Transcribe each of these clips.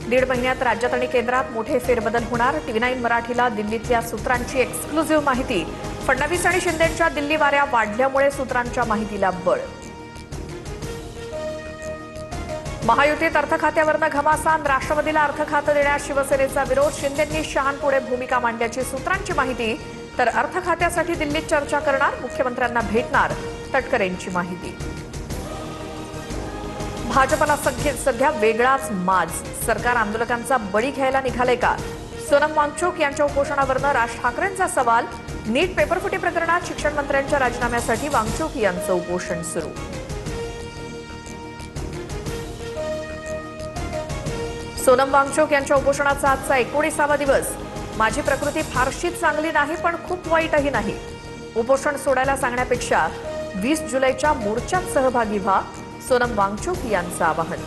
दीड महिन्यात राज्यात आणि केंद्रात मोठे फेरबदल होणार। TV9 मराठीला दिल्लीतल्या सूत्रांची एक्सक्लुझिव्ह माहिती। फडणवीस आणि शिंदेंच्या दिल्ली वाऱ्या वाढल्यामुळे सूत्रांच्या माहितीला बळ। महायुतीत अर्थखात्यावरनं घमासान। राष्ट्रवादीला अर्थखातं देण्यास शिवसेनेचा विरोध। शिंदेंनी शहांपुढे भूमिका मांडल्याची सूत्रांची माहिती। तर अर्थखात्यासाठी दिल्लीत चर्चा करणार, मुख्यमंत्र्यांना भेटणार, तटकरेंची माहिती। भाजपला सध्या वेगळाच माज। सरकार आंदोलकांचा बळी घ्यायला निघाले का? सोनम वांगचुक यांच्या उपोषणावरनं राज ठाकरेंचा सवाल। नीट पेपरफुटी प्रकरणात शिक्षण मंत्र्यांच्या राजीनाम्यासाठी वांगचुक यांचं उपोषण सुरू। सोनम वांगचुक यांच्या उपोषणाचा आजचा 19वा दिवस। माझी प्रकृती फारशी चांगली नाही, पण खूप वाईटही नाही। उपोषण सोडायला सांगण्यापेक्षा 20 जुलैच्या मोर्चात सहभागी व्हा, सोनम वांगचुक यांचं आवाहन।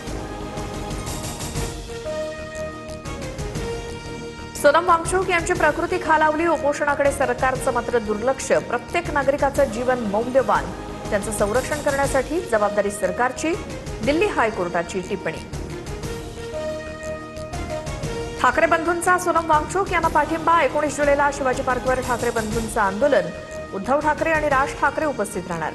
सोनम वांगचुक यांची प्रकृती खालावली, उपोषणाकडे सरकारचं मात्र दुर्लक्ष। प्रत्येक नागरिकाचं जीवन मौल्यवान, त्यांचं संरक्षण करण्यासाठी जबाबदारी सरकारची, दिल्ली हायकोर्टाची टिप्पणी। ठाकरे बंधूंचा सोनम वांगचुक यांना पाठिंबा। 19 जुलैला शिवाजी पार्कवर ठाकरे बंधूंचं आंदोलन। उद्धव ठाकरे आणि राज ठाकरे उपस्थित राहणार।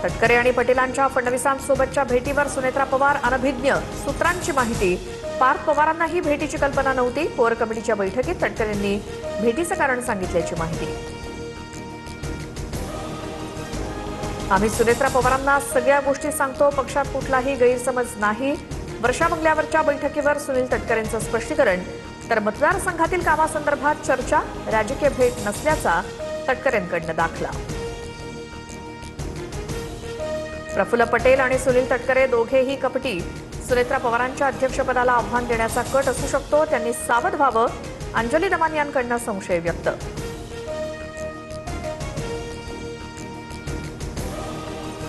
तटकरे आणि पटेलांच्या फडणवीसांसोबतच्या भेटीवर सुनेत्रा पवार अनभिज्ञ। सूत्रांची माहिती। पार्थ पवारांनाही भेटीची कल्पना नव्हती। कोर कमिटीच्या बैठकीत तटकरेंनी भेटीचं कारण सांगितल्याची माहिती। आम्ही सुनेत्रा पवारांना सगळ्या गोष्टी सांगतो, पक्षात कुठलाही गैरसमज नाही। वर्षा बंगल्यावरच्या बैठकीवर सुनील तटकरेंचं स्पष्टीकरण। तर मतदारसंघातील कामासंदर्भात चर्चा, राजकीय भेट नसल्याचा तटकरेंकडनं दाखला। प्रफुल्ल पटेल आणि सुनील तटकरे दोघेही कपटी। सुनेत्रा पवारांच्या अध्यक्षपदाला आव्हान देण्याचा कट असू शकतो, त्यांनी सावध व्हावं, अंजली दमानी यांकडनं संशय व्यक्त।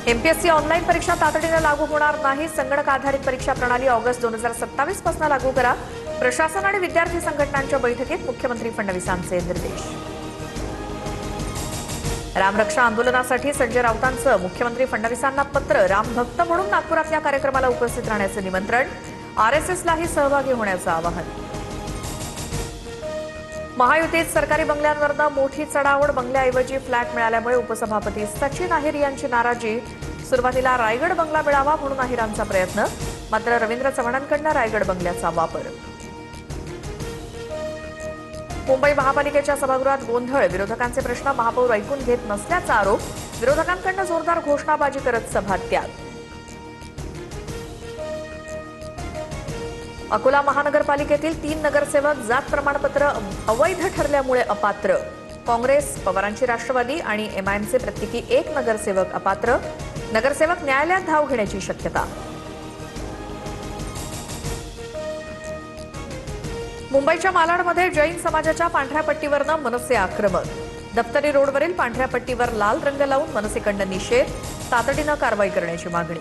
MPSC ऑनलाईन परीक्षा तातडीने लागू होणार नाही। संगणक आधारित परीक्षा प्रणाली ऑगस्ट 2027 पासून लागू करा। प्रशासन आणि विद्यार्थी संघटनांच्या बैठकीत मुख्यमंत्री फडणवीसांचे निर्देश। रामरक्षा आंदोलनासाठी संजय राऊतांचं मुख्यमंत्री फडणवीसांना पत्र। रामभक्त म्हणून नागपुरातल्या कार्यक्रमाला उपस्थित राहण्याचं निमंत्रण। RSSलाही सहभागी होण्याचं आवाहन। महायुतीत सरकारी बंगल्यांवरनं मोठी चढाओढ। बंगल्याऐवजी फ्लॅट मिळाल्यामुळे उपसभापती सचिन अहिर यांची नाराजी। सुरुवातीला रायगड बंगला मिळावा म्हणून अहिरांचा प्रयत्न, मात्र रवींद्र चव्हाणांकडनं रायगड बंगल्याचा वापर। मुंबई महापालिकेच्या सभागृहात गोंधळ। विरोधकांचे प्रश्न महापौर ऐकून घेत नसल्याचा आरोप। विरोधकांकडनं जोरदार घोषणाबाजी करत सभात्याग। अकोला महानगरपालिकेतील 3 नगरसेवक जात प्रमाणपत्र अवैध ठरल्यामुळे अपात्र। काँग्रेस, पवारांची राष्ट्रवादी आणि MIMचे प्रत्येकी 1 नगरसेवक अपात्र। नगरसेवक न्यायालयात धाव घेण्याची शक्यता। मुंबईच्या मालाडमध्ये जैन समाजाच्या पांढऱ्या पट्टीवरनं मनसे आक्रमक। दफ्तरी रोडवरील पांढऱ्या पट्टीवर लाल रंग लावून मनसेकडनं निषेध। तातडीनं कारवाई करण्याची मागणी।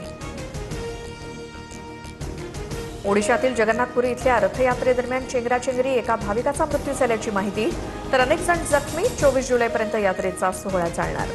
ओडिशातील जगन्नाथपुरी इथल्या रथयात्रेदरम्यान चेंगराचेंगरी, एका भाविकाचा मृत्यू झाल्याची माहिती। तर अनेक जण जखमी। 24 जुलैपर्यंत यात्रेचा सोहळा चालणार।